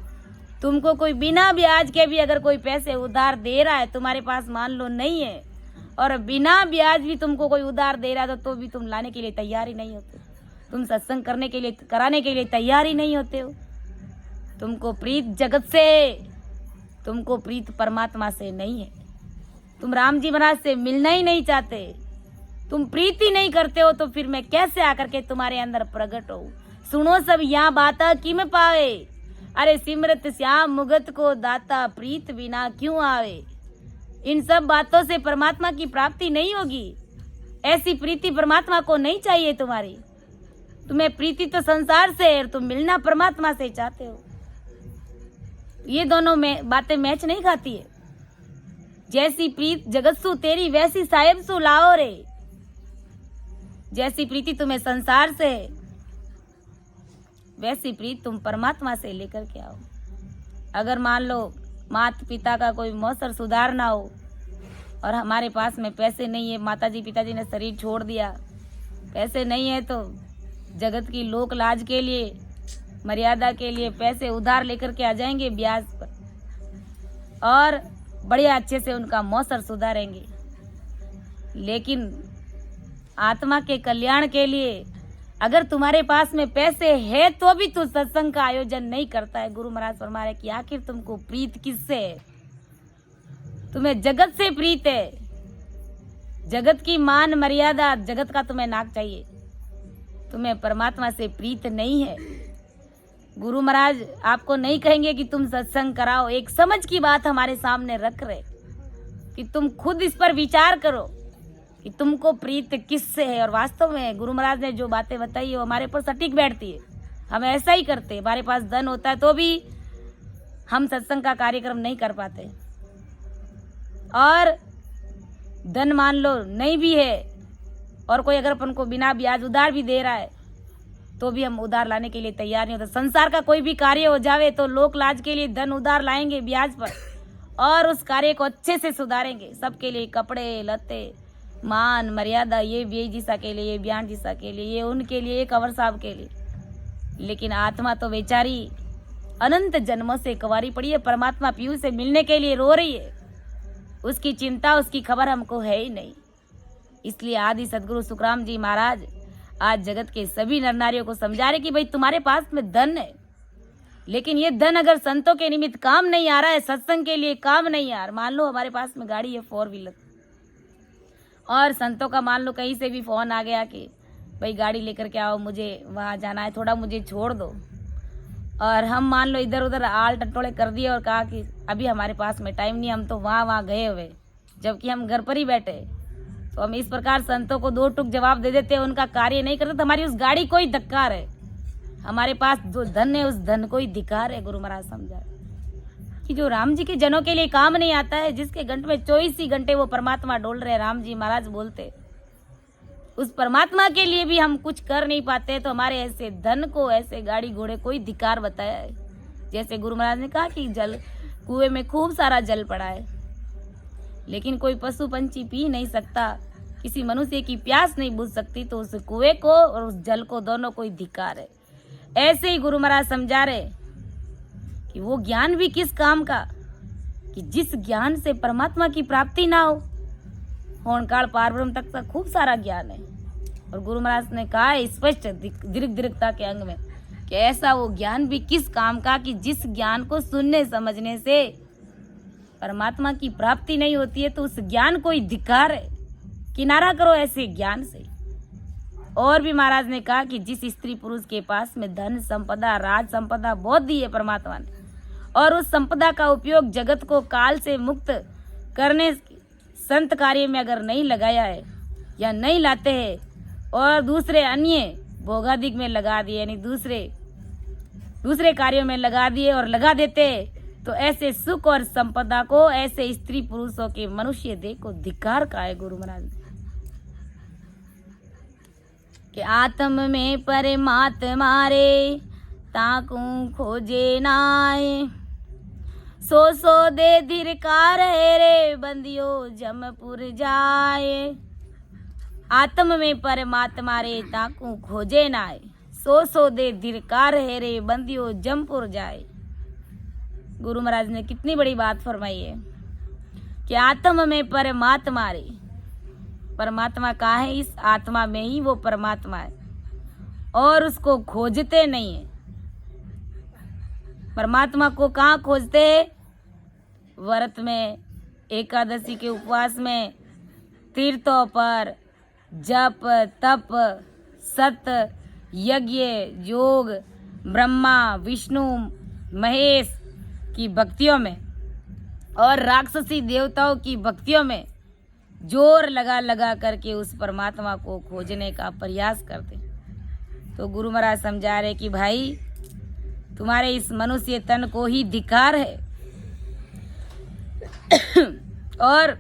तुमको कोई बिना ब्याज के भी अगर कोई पैसे उधार दे रहा है, तुम्हारे पास मान लो नहीं है, और बिना ब्याज भी तुमको कोई उधार दे रहा है तो भी तुम लाने के लिए तैयार ही नहीं होते, तुम सत्संग करने के लिए कराने के लिए तैयार ही नहीं होते हो। तुमको प्रीत जगत से, तुमको प्रीत परमात्मा से नहीं है। तुम राम जी महाराज से मिलना ही नहीं चाहते, तुम प्रीति नहीं करते हो, तो फिर मैं कैसे आकर के तुम्हारे अंदर प्रकट हो। सुनो सब यहाँ बाता कि में पावे, अरे सिमरत श्याम मुगत को दाता, प्रीत बिना क्यों आवे। इन सब बातों से परमात्मा की प्राप्ति नहीं होगी। ऐसी प्रीति परमात्मा को नहीं चाहिए तुम्हारी। तुम्हें प्रीति तो संसार से है, तुम मिलना परमात्मा से चाहते हो। ये दोनों में बातें मैच नहीं खाती है। जैसी प्रीत जगत सु तेरी, वैसी साहेब सु लाओ रे। जैसी प्रीति तुम्हें संसार से है, वैसी प्रीत तुम परमात्मा से लेकर के आओ। अगर मान लो माता पिता का कोई मौसर सुधार ना हो और हमारे पास में पैसे नहीं है, माताजी पिताजी ने शरीर छोड़ दिया, पैसे नहीं है, तो जगत की लोक लाज के लिए, मर्यादा के लिए पैसे उधार लेकर के आ जाएंगे ब्याज पर और बढ़िया अच्छे से उनका मौसर सुधारेंगे। लेकिन आत्मा के कल्याण के लिए अगर तुम्हारे पास में पैसे है तो भी तू सत्संग का आयोजन नहीं करता है। गुरु महाराज फरमा रहे कि आखिर तुमको प्रीत किससे है? तुम्हें जगत से प्रीत है। जगत की मान मर्यादा, जगत का तुम्हें नाक चाहिए, तुम्हें परमात्मा से प्रीत नहीं है। गुरु महाराज आपको नहीं कहेंगे कि तुम सत्संग कराओ, एक समझ की बात हमारे सामने रख रहे कि तुम खुद इस पर विचार करो कि तुमको प्रीत किससे है। और वास्तव में गुरु महाराज ने जो बातें बताई वो हमारे पर सटीक बैठती है। हम ऐसा ही करते, हमारे पास धन होता है तो भी हम सत्संग का कार्यक्रम नहीं कर पाते, और धन मान लो नहीं भी है और कोई अगर अपन को बिना ब्याज उधार भी दे रहा है तो भी हम उधार लाने के लिए तैयार नहीं होते। संसार का कोई भी कार्य हो जावे तो लोक लाज के लिए धन उधार लाएंगे ब्याज पर, और उस कार्य को अच्छे से सुधारेंगे। सबके लिए कपड़े लत्ते मान मर्यादा, ये बेजीसा के लिए, ये बयान जीसा के लिए, ये उनके लिए, ये कंवर साहब के लिए। लेकिन आत्मा तो बेचारी अनंत जन्मों से कुंवारी पड़ी है, परमात्मा पीयू से मिलने के लिए रो रही है। उसकी चिंता, उसकी खबर हमको है ही नहीं। इसलिए आदि सदगुरु सुखराम जी महाराज आज जगत के सभी नर नारियों को समझा रहे कि भाई तुम्हारे पास में धन है, लेकिन ये धन अगर संतों के निमित्त काम नहीं आ रहा है, सत्संग के लिए काम नहीं आ रहा। मान लो हमारे पास में गाड़ी है 4 व्हीलर, और संतों का मान लो कहीं से भी फोन आ गया कि भाई गाड़ी लेकर के आओ, मुझे वहाँ जाना है, थोड़ा मुझे छोड़ दो, और हम मान लो इधर उधर आल टटोले कर दिए और कहा कि अभी हमारे पास में टाइम नहीं, हम तो वहाँ गए हुए, जबकि हम घर पर ही बैठे। तो हम इस प्रकार संतों को 2 टूक जवाब दे देते हैं, उनका कार्य नहीं करते, तो हमारी उस गाड़ी को ही धिक्कार है। हमारे पास जो धन है उस धन को ही धिक्कार है। गुरु महाराज समझा कि जो राम जी के जनों के लिए काम नहीं आता है, जिसके घंटे में 24 ही घंटे वो परमात्मा डोल रहे, राम जी महाराज बोलते, उस परमात्मा के लिए भी हम कुछ कर नहीं पाते, तो हमारे ऐसे धन को, ऐसे गाड़ी घोड़े को ही धिक्कार बताया है। जैसे गुरु महाराज ने कहा कि जल कुएं में खूब सारा जल पड़ा है, लेकिन कोई पशु पंछी पी नहीं सकता, किसी मनुष्य की प्यास नहीं बुझ सकती, तो उस कुएं को और उस जल को दोनों को ही धिक्कार है। ऐसे ही गुरु महाराज समझा रहे कि वो ज्ञान भी किस काम का, कि जिस ज्ञान से परमात्मा की प्राप्ति ना हो। होनकाल पारब्रह्म तक का खूब सारा ज्ञान है, और गुरु महाराज ने कहा है स्पष्ट दीर्घ दीर्घता के अंग में कि ऐसा वो ज्ञान भी किस काम का, कि जिस ज्ञान को सुनने समझने से परमात्मा की प्राप्ति नहीं होती है, तो उस ज्ञान को ही धिक्कार है। किनारा करो ऐसे ज्ञान से। और भी महाराज ने कहा कि जिस स्त्री पुरुष के पास में धन संपदा, राज संपदा बहुत दी है परमात्मा ने, और उस संपदा का उपयोग जगत को काल से मुक्त करने संत कार्य में अगर नहीं लगाया है या नहीं लाते हैं, और दूसरे अन्य भोगादिक में लगा दिए, यानी दूसरे कार्यों में लगा दिए और लगा देते, तो ऐसे सुख और संपदा को, ऐसे स्त्री पुरुषों के मनुष्य देह को धिक्कार का है। गुरु महाराज कि आत्म में परमात्मा रे ताकू खोजे नाए, सो दे धिरकार है रे बंदियो जमपुर जाए। आत्म में परमात्मा रे ताकू खोजे नाए, सो दे धिरकार है रे बंदियो जमपुर जाए। गुरु महाराज ने कितनी बड़ी बात फरमाई है कि आत्म में परमात्मा रे, परमात्मा कहाँ है? इस आत्मा में ही वो परमात्मा है, और उसको खोजते नहीं है। परमात्मा को कहाँ खोजते हैं? व्रत में, एकादशी के उपवास में, तीर्थों पर, जप तप सत्य यज्ञ योग, ब्रह्मा विष्णु महेश की भक्तियों में और राक्षसी देवताओं की भक्तियों में जोर लगा लगा करके उस परमात्मा को खोजने का प्रयास करते। तो गुरु महाराज समझा रहे कि भाई तुम्हारे इस मनुष्य तन को ही धिक्कार है, और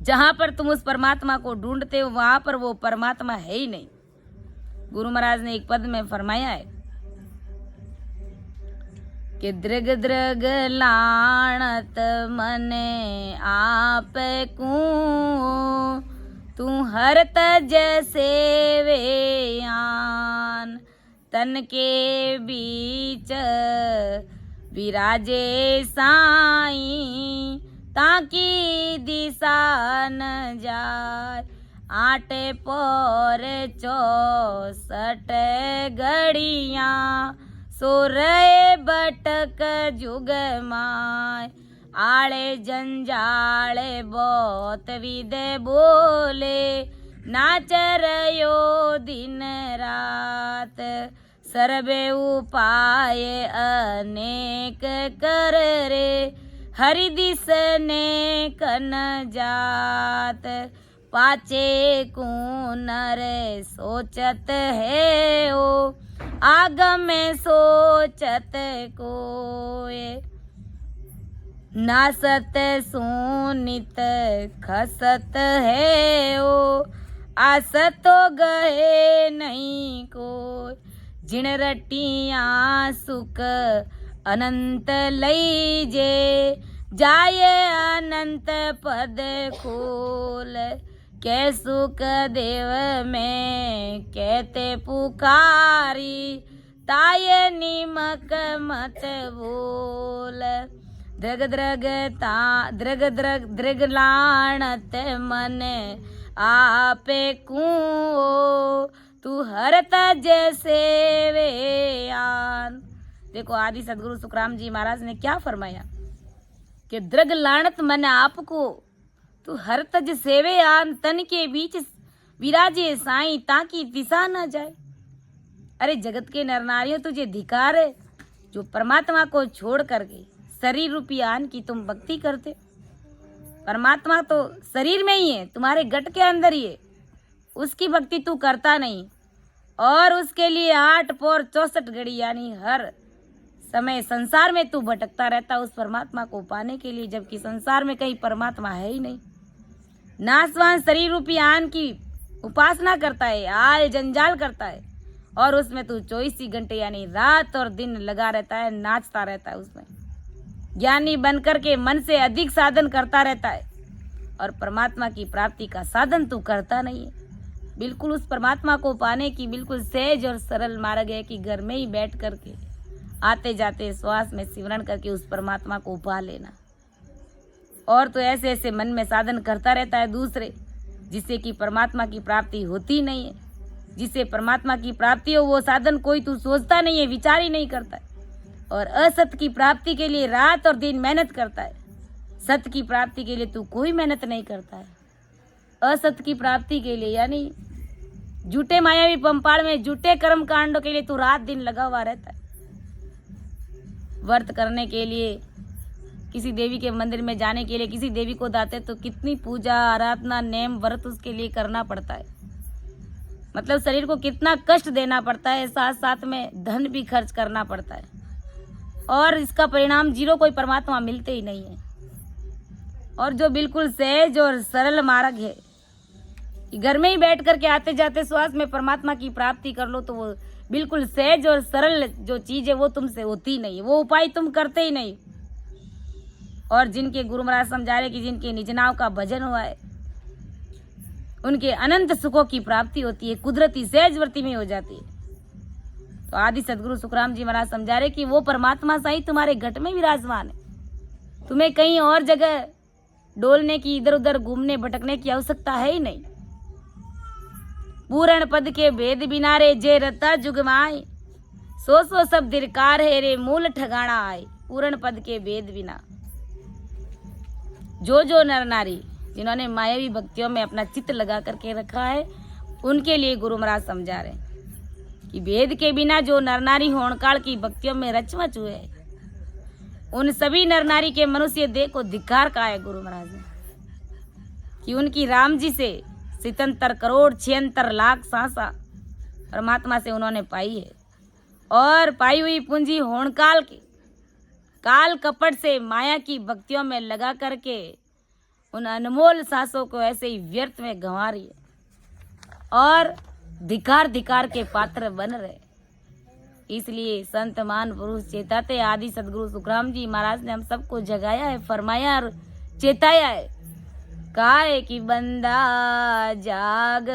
जहां पर तुम उस परमात्मा को ढूंढते हो वहां पर वो परमात्मा है ही नहीं। गुरु महाराज ने एक पद में फरमाया है कि दृग दृग लाणत मने आप को, तू हर तज सेवे आन, तन के बीच विराजे साई, ताकि दिशा न जाए। आटे पर 64 घड़ियाँ, सो रहे भटक जुग माय। आले जंजाले बहुत विदे बोले, नाच रयो दिन रात। सर्वे उपाय अनेक कर रे, हरि दिस ने कन जात। पाचे कूनर सोचत है ओ, आगम में सोचत कोय। नासत सुनित खसत है ओ, आसतो गए नहीं कोय। जिण रटिया सुख अनंत लईजे, जाय अनंत पद खोल। कै सुख देव में कहते पुकारी, ताय निमक मत बोल। दृग दृग लाणत मन आपे कूओ, तू हरत जैसे वे आन। देखो आदि सदगुरु सुखराम जी महाराज ने क्या फरमाया कि दृग लाणत मन आपको, तू हर तज सेवे आन। तन के बीच विराजे साईं, ताकि दिशा न जाए। अरे जगत के नर नारियों, तुझे धिकार है जो परमात्मा को छोड़ करके शरीर रूपी आन की तुम भक्ति करते। परमात्मा तो शरीर में ही है, तुम्हारे गट के अंदर ही है, उसकी भक्ति तू करता नहीं। और उसके लिए 8 पौर 64 घड़ी यानी हर समय संसार में तू भटकता रहता उस परमात्मा को पाने के लिए, जबकि संसार में कहीं परमात्मा है ही नहीं। नासवान शरीर रूपी आन की उपासना करता है, आल जंजाल करता है, और उसमें तू 24 घंटे यानी रात और दिन लगा रहता है, नाचता रहता है उसमें। ज्ञानी बनकर के मन से अधिक साधन करता रहता है, और परमात्मा की प्राप्ति का साधन तू करता नहीं है। बिल्कुल उस परमात्मा को पाने की बिल्कुल सहज और सरल मार्ग है कि घर में ही बैठ करके आते जाते श्वास में सिमरण करके उस परमात्मा को पा लेना। और तो ऐसे ऐसे मन में साधन करता रहता है दूसरे, जिससे कि परमात्मा की प्राप्ति होती नहीं है। जिससे परमात्मा की प्राप्ति हो वो साधन कोई तू सोचता नहीं है, विचार ही नहीं करता है। और असत की प्राप्ति के लिए रात और दिन मेहनत करता है, सत्य की प्राप्ति के लिए तू कोई मेहनत नहीं करता है। असत्य की प्राप्ति के लिए यानी झूठे मायावी पंपाड़ में झूठे कर्म कांडों के लिए तू रात दिन लगा हुआ रहता है। व्रत करने के लिए, किसी देवी के मंदिर में जाने के लिए, किसी देवी को दाते तो कितनी पूजा आराधना नेम व्रत उसके लिए करना पड़ता है। मतलब शरीर को कितना कष्ट देना पड़ता है, साथ साथ में धन भी खर्च करना पड़ता है, और इसका परिणाम जीरो कोई परमात्मा मिलते ही नहीं है। और जो बिल्कुल सहज और सरल मार्ग है कि घर में ही बैठ करके आते जाते श्वास में परमात्मा की प्राप्ति कर लो, तो वो बिल्कुल सहज और सरल जो चीज है वो तुमसे होती नहीं है, वो उपाय तुम करते ही नहीं। और जिनके गुरु महाराज समझा रहे कि जिनके निज नाम का भजन हुआ है उनके अनंत सुखों की प्राप्ति होती है, कुदरती सहज व्रति में हो जाती है। तो आदि सदगुरु सुखराम जी महाराज समझा रहे कि वो परमात्मा साईं तुम्हारे घट में विराजमान है, तुम्हें कहीं और जगह डोलने की, इधर उधर घूमने भटकने की आवश्यकता है ही नहीं। पूर्ण पद के भेद बिना रे जे रता जुगमाए, सो सब दिरकार है रे मूल ठगाना आए। पूर्ण पद के भेद बिना जो नर नारी जिन्होंने मायावी भक्तियों में अपना चित्त लगा करके रखा है, उनके लिए गुरु महाराज समझा रहे कि भेद के बिना जो नर नारी होणकाल की भक्तियों में रचमच हुए, उन सभी नर नारी के मनुष्य देह को धिक्कार कहा है गुरु महाराज ने कि उनकी राम जी से 77 करोड़ 76 लाख सांसा परमात्मा से उन्होंने पाई है। और पाई हुई पूंजी होणकाल के काल कपट से माया की भक्तियों में लगा करके उन अनमोल सांसों को ऐसे ही व्यर्थ में गंवा रही है और धिकार के पात्र बन रहे। इसलिए संत मान पुरुष चेताते आदि सदगुरु सुखराम जी महाराज ने हम सबको जगाया है, फरमाया और चेताया है। काहे कि बंदा जाग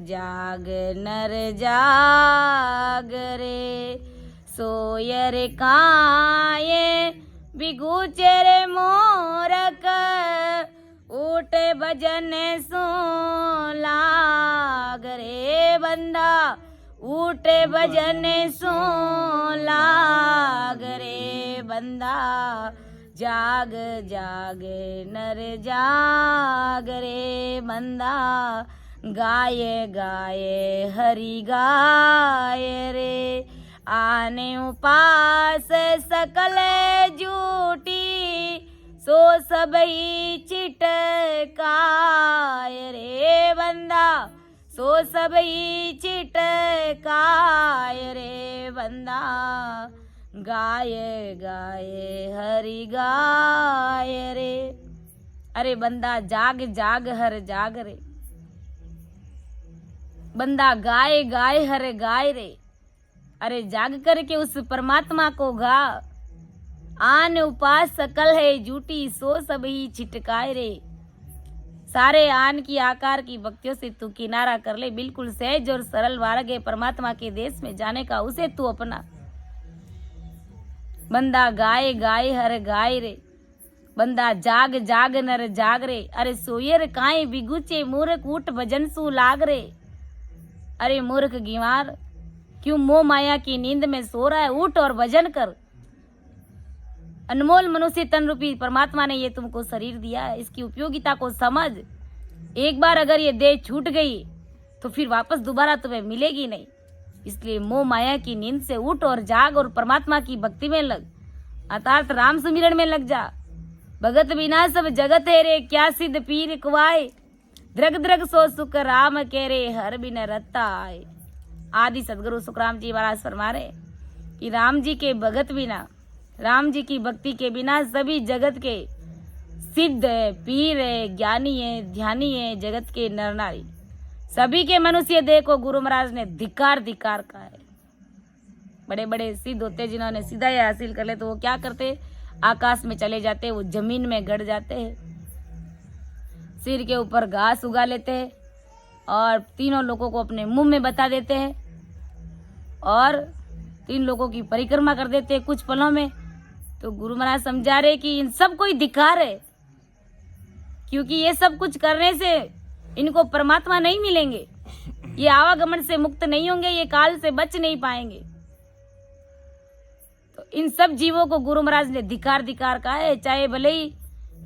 जाग नर जाग रे, सोयर काये बिगुचे रे मोरक, उठे भजन सो लाग रे बंदा, उठे भजन सो लाग रे बंदा, जाग जाग नर जाग रे बंदा, गाये गाये हरि गाय रे, आने उपास सकल जूटी, सो सबई चिटकाय रे बंदा, सो सबई चिटकाय रे बंदा, गाये गाये हरि गाय रे। अरे बंदा जाग जाग हर जाग रे, बंदा गाए गाए हर गाय रे। अरे जाग करके उस परमात्मा को गा, आन उपास सकल है झूठी, सो सब ही छिटकाए रे। सारे आन की आकार की भक्तियों से तू किनारा कर ले, बिल्कुल सहज और सरल मार्ग है परमात्मा के देश में जाने का, उसे तू अपना। बंदा गाए गाए हर गाय रे, बंदा जाग जाग नर जाग रे। अरे सोयर काए बिगुचे मूर्ख, उठ भजन सु लाग रे। अरे मूर्ख गिवार, क्यों मोह माया की नींद में सो रहा है, उठ और भजन कर। अनमोल मनुष्य तन रूपी परमात्मा ने ये तुमको शरीर दिया है, इसकी उपयोगिता को समझ। एक बार अगर ये देह छूट गई तो फिर वापस दोबारा तुम्हें मिलेगी नहीं। इसलिए मोह माया की नींद से उठ और जाग और परमात्मा की भक्ति में लग, अर्थात राम सुमिरन में लग जा। भगत बिना सब जगत है रे, क्या सिद्ध पीर कुआए, द्रग द्रग सो सुख राम के रे, हर बिन रत्ता आए। आदि सदगुरु सुखराम जी महाराज फरमा रहे कि राम जी के भगत बिना, राम जी की भक्ति के बिना सभी जगत के सिद्ध है, पीर है, ज्ञानी है, ध्यानी है, जगत के नर नारी सभी के मनुष्य देह को गुरु महाराज ने धिक्कार धिक्कार कहा है। बड़े बड़े सिद्ध होते जिन्होंने सीधा ये हासिल कर ले तो वो क्या करते, आकाश में चले जाते, वो जमीन में गड़ जाते हैं, सिर के ऊपर घास उगा लेते हैं और तीनों लोगों को अपने मुंह में बता देते हैं और 3 लोगों की परिक्रमा कर देते हैं कुछ पलों में। तो गुरु महाराज समझा रहे कि इन सब कोई धिक्कार है, क्योंकि ये सब कुछ करने से इनको परमात्मा नहीं मिलेंगे, ये आवागमन से मुक्त नहीं होंगे, ये काल से बच नहीं पाएंगे। तो इन सब जीवों को गुरु महाराज ने धिक्कार धिक्कार कहा है, चाहे भले ही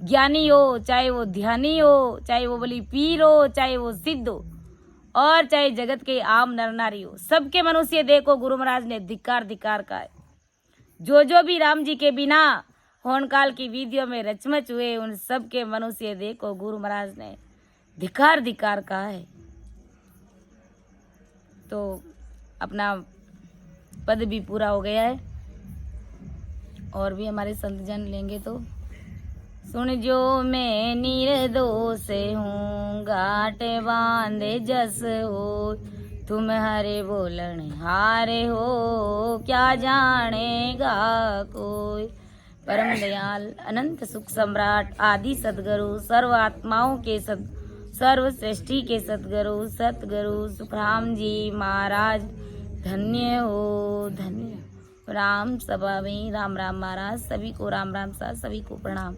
ज्ञानी हो, चाहे वो ध्यानी हो, चाहे वो भली पीर हो, चाहे वो सिद्ध हो और चाहे जगत के आम नर नारी हो, सबके मनुष्य देह को गुरु महाराज ने धिक्कार धिक्कार कहा है। जो भी राम जी के बिना होन काल की विधियों में रचमच हुए, उन सब के मनुष्य देह को गुरु महाराज ने धिक्कार धिक्कार कहा है। तो अपना पद भी पूरा हो गया है और भी हमारे संत जन लेंगे तो सुन जो मैं निर्दोष हूँ, घाट बांधे जस हो, तुम हरे बोलन हारे हो, क्या जानेगा कोई। परम दयाल अनंत सुख सम्राट आदि सदगुरु, सर्व आत्माओं के सर्व सृष्टि के सदगुरु सतगुरु सुखराम जी महाराज धन्य हो, धन्य। राम सभा में राम राम महाराज, सभी को राम राम सा, सभी को प्रणाम।